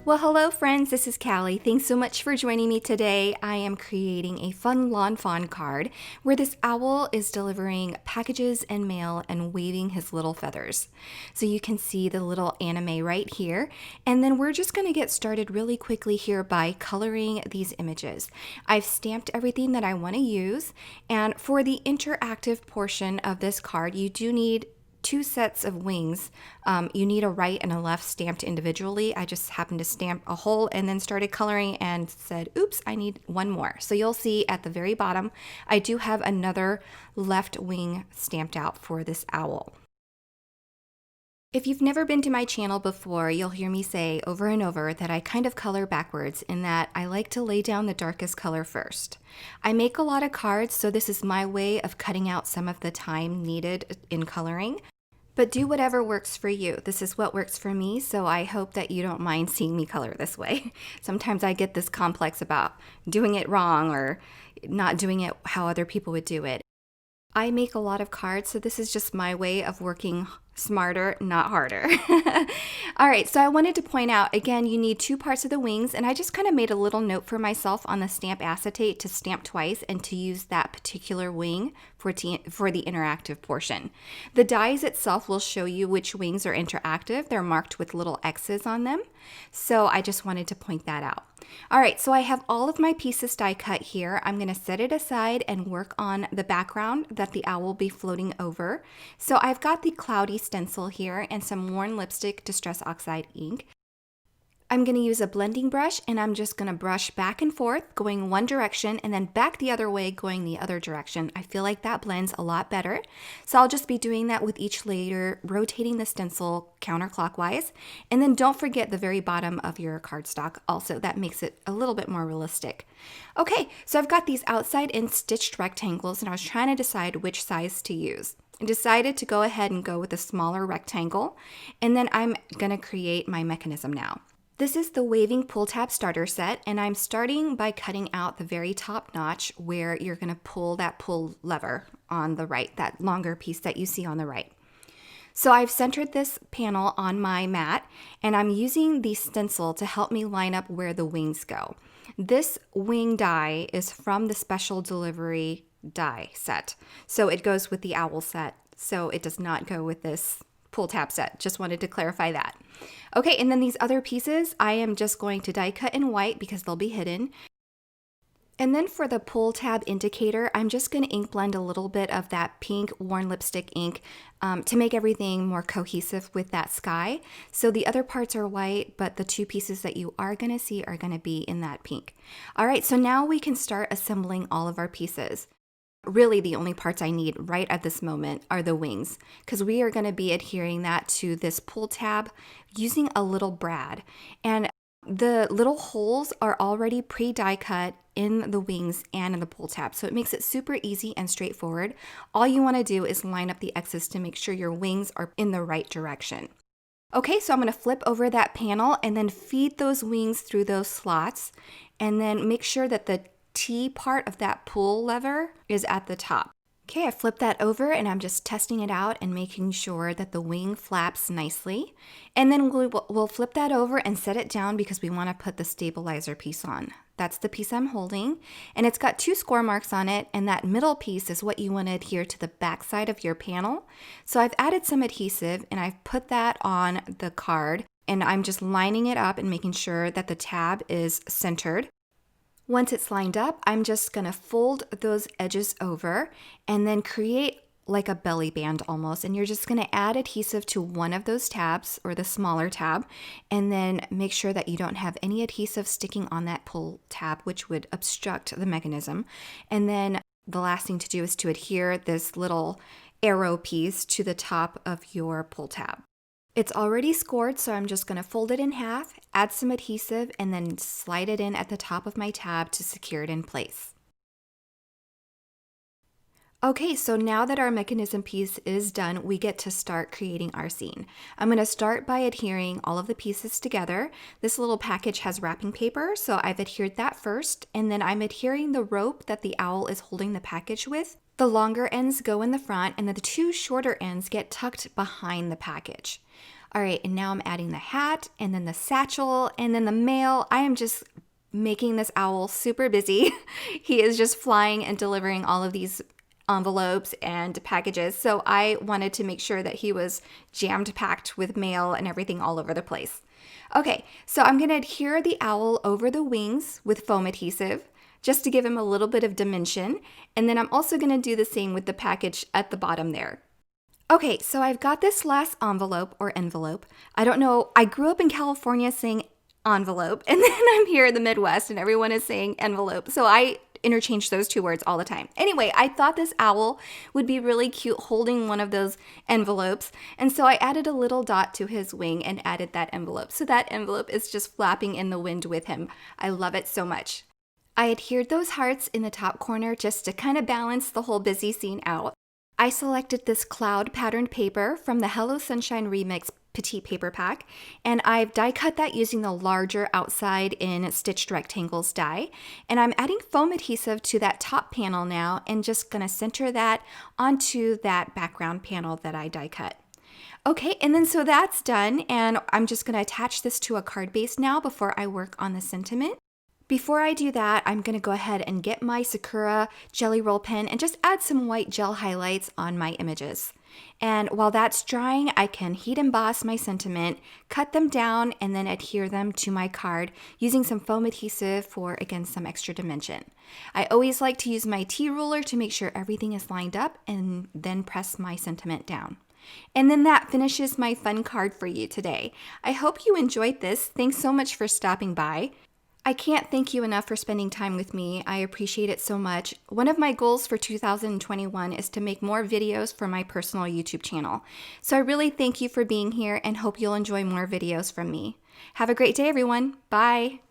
Well, hello friends, this is Caly. Thanks so much for joining me today. I am creating a fun lawn fawn card where this owl is delivering packages and mail and waving his little feathers. So you can see the little anime right here. And then we're just going to get started really quickly here by coloring these images. I've stamped everything that I want to use. And for the interactive portion of this card, you do need two sets of wings. You need a right and a left stamped individually. I just happened to stamp a hole and then started coloring and said, oops, I need one more. So you'll see at the very bottom, I do have another left wing stamped out for this owl. If you've never been to my channel before, you'll hear me say over and over that I kind of color backwards in that I like to lay down the darkest color first. I make a lot of cards, so this is my way of cutting out some of the time needed in coloring. But do whatever works for you. This is what works for me, so I hope that you don't mind seeing me color this way. Sometimes I get this complex about doing it wrong or not doing it how other people would do it. I make a lot of cards, so this is just my way of working smarter, not harder. All right, so I wanted to point out, again, you need two parts of the wings, and I just kind of made a little note for myself on the stamp acetate to stamp twice and to use that particular wing for the interactive portion. The dies itself will show you which wings are interactive. They're marked with little X's on them, so I just wanted to point that out. All right, so I have all of my pieces die cut here. I'm going to set it aside and work on the background that the owl will be floating over. So I've got the cloudy stencil here and some worn lipstick Distress Oxide ink. I'm going to use a blending brush and I'm just going to brush back and forth going one direction and then back the other way going the other direction. I feel like that blends a lot better. So I'll just be doing that with each layer, rotating the stencil counterclockwise. And then don't forget the very bottom of your cardstock also. That makes it a little bit more realistic. Okay, so I've got these outside in stitched rectangles and I was trying to decide which size to use. I decided to go ahead and go with a smaller rectangle, and then I'm going to create my mechanism now. This is the waving pull tab starter set, and I'm starting by cutting out the very top notch where you're going to pull that pull lever on the right, that longer piece that you see on the right. So I've centered this panel on my mat, and I'm using the stencil to help me line up where the wings go. This wing die is from the special delivery die set, so it goes with the owl set, so it does not go with this pull tab set. Just wanted to clarify that. Okay, and then these other pieces, I am just going to die cut in white because they'll be hidden. And then for the pull tab indicator, I'm just going to ink blend a little bit of that pink worn lipstick ink to make everything more cohesive with that sky. So the other parts are white, but the two pieces that you are going to see are going to be in that pink. All right, so now we can start assembling all of our pieces. Really, the only parts I need right at this moment are the wings, because we are going to be adhering that to this pull tab using a little brad. And the little holes are already pre-die cut in the wings and in the pull tab, so it makes it super easy and straightforward. All you want to do is line up the X's to make sure your wings are in the right direction. Okay, so I'm going to flip over that panel and then feed those wings through those slots, and then make sure that the T part of that pull lever is at the top. Okay, I flipped that over and I'm just testing it out and making sure that the wing flaps nicely. And then we'll flip that over and set it down because we want to put the stabilizer piece on. That's the piece I'm holding, and it's got two score marks on it, and that middle piece is what you want to adhere to the back side of your panel. So I've added some adhesive and I've put that on the card, and I'm just lining it up and making sure that the tab is centered. Once it's lined up, I'm just going to fold those edges over and then create like a belly band almost. And you're just going to add adhesive to one of those tabs or the smaller tab, and then make sure that you don't have any adhesive sticking on that pull tab, which would obstruct the mechanism. And then the last thing to do is to adhere this little arrow piece to the top of your pull tab. It's already scored, so I'm just going to fold it in half, add some adhesive, and then slide it in at the top of my tab to secure it in place. Okay, so now that our mechanism piece is done, we get to start creating our scene. I'm going to start by adhering all of the pieces together. This little package has wrapping paper, so I've adhered that first, and then I'm adhering the rope that the owl is holding the package with. The longer ends go in the front, and then the two shorter ends get tucked behind the package. All right, and now I'm adding the hat and then the satchel and then the mail. I am just making this owl super busy. He is just flying and delivering all of these envelopes and packages. So I wanted to make sure that he was jammed packed with mail and everything all over the place. Okay, so I'm going to adhere the owl over the wings with foam adhesive just to give him a little bit of dimension. And then I'm also going to do the same with the package at the bottom there. Okay, so I've got this last envelope or envelope. I don't know. I grew up in California saying envelope, and then I'm here in the Midwest and everyone is saying envelope. So I interchange those two words all the time. Anyway, I thought this owl would be really cute holding one of those envelopes. And so I added a little dot to his wing and added that envelope. So that envelope is just flapping in the wind with him. I love it so much. I adhered those hearts in the top corner just to kind of balance the whole busy scene out. I selected this cloud patterned paper from the Hello Sunshine Remix Petite Paper Pack, and I've die cut that using the larger outside in stitched rectangles die. And I'm adding foam adhesive to that top panel now and just gonna center that onto that background panel that I die cut. Okay, and then so that's done, and I'm just gonna attach this to a card base now before I work on the sentiment. Before I do that, I'm going to go ahead and get my Sakura Jelly Roll pen and just add some white gel highlights on my images. And while that's drying, I can heat emboss my sentiment, cut them down, and then adhere them to my card using some foam adhesive for, again, some extra dimension. I always like to use my T-ruler to make sure everything is lined up and then press my sentiment down. And then that finishes my fun card for you today. I hope you enjoyed this. Thanks so much for stopping by. I can't thank you enough for spending time with me. I appreciate it so much. One of my goals for 2021 is to make more videos for my personal YouTube channel. So I really thank you for being here and hope you'll enjoy more videos from me. Have a great day, everyone. Bye.